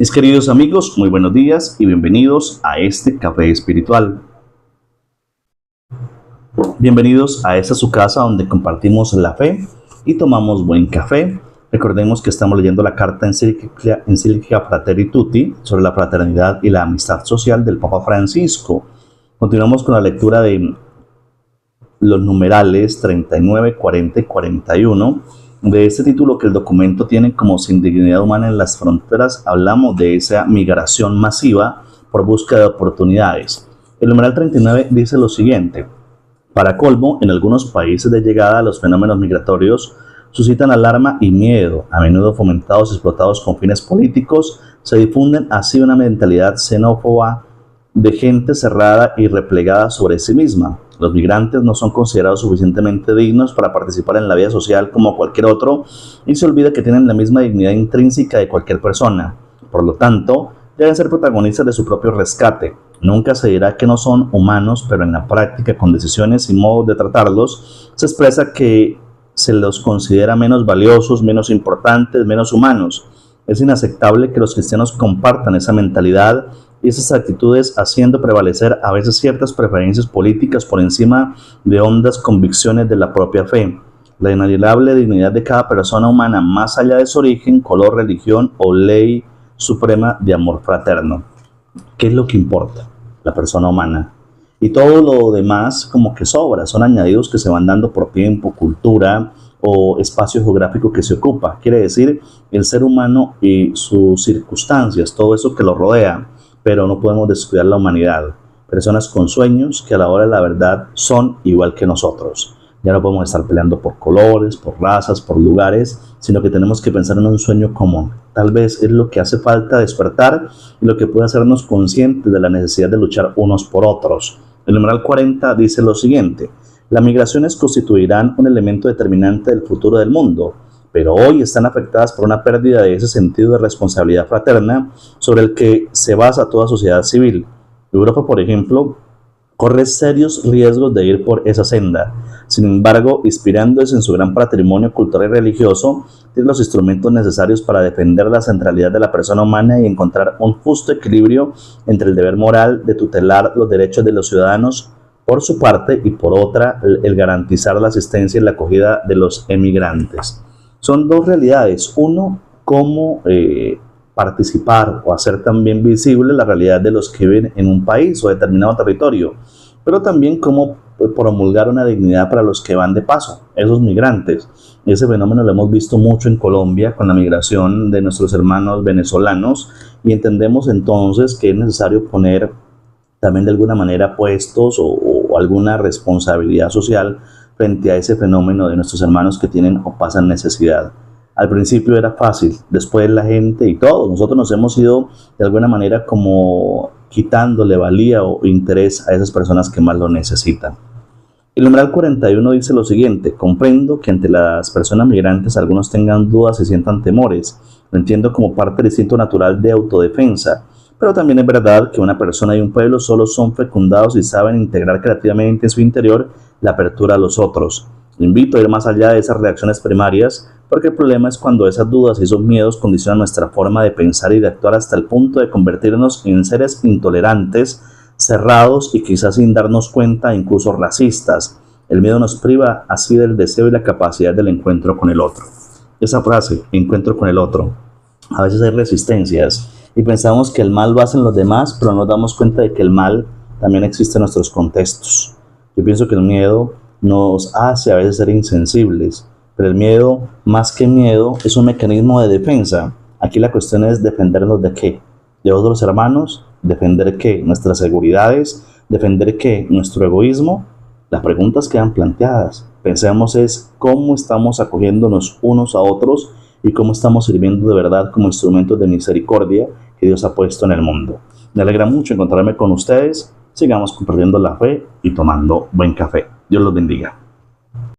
Mis queridos amigos, muy buenos días y bienvenidos a este café espiritual. Bienvenidos a esta su casa donde compartimos la fe y tomamos buen café. Recordemos que estamos leyendo la carta encíclica Fratelli Tutti sobre la fraternidad y la amistad social del Papa Francisco. Continuamos con la lectura de los numerales 39, 40 y 41. De este título que el documento tiene como Sin dignidad humana en las fronteras, hablamos de esa migración masiva por búsqueda de oportunidades. El numeral 39 dice lo siguiente: para colmo, en algunos países de llegada los fenómenos migratorios suscitan alarma y miedo, a menudo fomentados y explotados con fines políticos. Se difunden así una mentalidad xenófoba de gente cerrada y replegada sobre sí misma. Los migrantes no son considerados suficientemente dignos para participar en la vida social como cualquier otro y se olvida que tienen la misma dignidad intrínseca de cualquier persona. Por lo tanto, deben ser protagonistas de su propio rescate. Nunca se dirá que no son humanos, pero en la práctica, con decisiones y modos de tratarlos, se expresa que se los considera menos valiosos, menos importantes, menos humanos. Es inaceptable que los cristianos compartan esa mentalidad y esas actitudes, haciendo prevalecer a veces ciertas preferencias políticas por encima de hondas convicciones de la propia fe. La inalienable dignidad de cada persona humana, más allá de su origen, color, religión o ley suprema de amor fraterno. ¿Qué es lo que importa? La persona humana. Y todo lo demás como que sobra, son añadidos que se van dando por tiempo, cultura o espacio geográfico que se ocupa. Quiere decir, el ser humano y sus circunstancias, todo eso que lo rodea. Pero no podemos descuidar la humanidad. Personas con sueños que a la hora de la verdad son igual que nosotros. Ya no podemos estar peleando por colores, por razas, por lugares, sino que tenemos que pensar en un sueño común. Tal vez es lo que hace falta despertar y lo que puede hacernos conscientes de la necesidad de luchar unos por otros. El numeral 40 dice lo siguiente: las migraciones constituirán un elemento determinante del futuro del mundo, pero hoy están afectadas por una pérdida de ese sentido de responsabilidad fraterna sobre el que se basa toda sociedad civil. Europa, por ejemplo, corre serios riesgos de ir por esa senda. Sin embargo, inspirándose en su gran patrimonio cultural y religioso, tiene los instrumentos necesarios para defender la centralidad de la persona humana y encontrar un justo equilibrio entre el deber moral de tutelar los derechos de los ciudadanos por su parte y por otra el garantizar la asistencia y la acogida de los emigrantes. Son dos realidades. Uno, cómo participar o hacer también visible la realidad de los que viven en un país o determinado territorio, pero también cómo promulgar una dignidad para los que van de paso, esos migrantes. Ese fenómeno lo hemos visto mucho en Colombia con la migración de nuestros hermanos venezolanos y entendemos entonces que es necesario poner también de alguna manera puestos o alguna responsabilidad social frente a ese fenómeno de nuestros hermanos que tienen o pasan necesidad. Al principio era fácil, después la gente y todos nosotros nos hemos ido de alguna manera como quitándole valía o interés a esas personas que más lo necesitan. El numeral 41 dice lo siguiente: comprendo que ante las personas migrantes algunos tengan dudas y sientan temores. Lo entiendo como parte del instinto natural de autodefensa. Pero también es verdad que una persona y un pueblo solo son fecundados y saben integrar creativamente en su interior la apertura a los otros. Le invito a ir más allá de esas reacciones primarias, porque el problema es cuando esas dudas y esos miedos condicionan nuestra forma de pensar y de actuar hasta el punto de convertirnos en seres intolerantes, cerrados y quizás sin darnos cuenta incluso racistas. El miedo nos priva así del deseo y la capacidad del encuentro con el otro. Esa frase, encuentro con el otro, a veces hay resistencias y pensamos que el mal lo hacen los demás, pero no nos damos cuenta de que el mal también existe en nuestros contextos. Yo pienso que el miedo nos hace a veces ser insensibles, pero el miedo, más que miedo, es un mecanismo de defensa. Aquí la cuestión es defendernos ¿de qué? ¿De otros hermanos? ¿Defender qué? ¿Nuestras seguridades? ¿Defender qué? ¿Nuestro egoísmo? Las preguntas quedan planteadas. Pensemos es cómo estamos acogiéndonos unos a otros y cómo estamos sirviendo de verdad como instrumentos de misericordia que Dios ha puesto en el mundo. Me alegra mucho encontrarme con ustedes. Sigamos compartiendo la fe y tomando buen café. Dios los bendiga.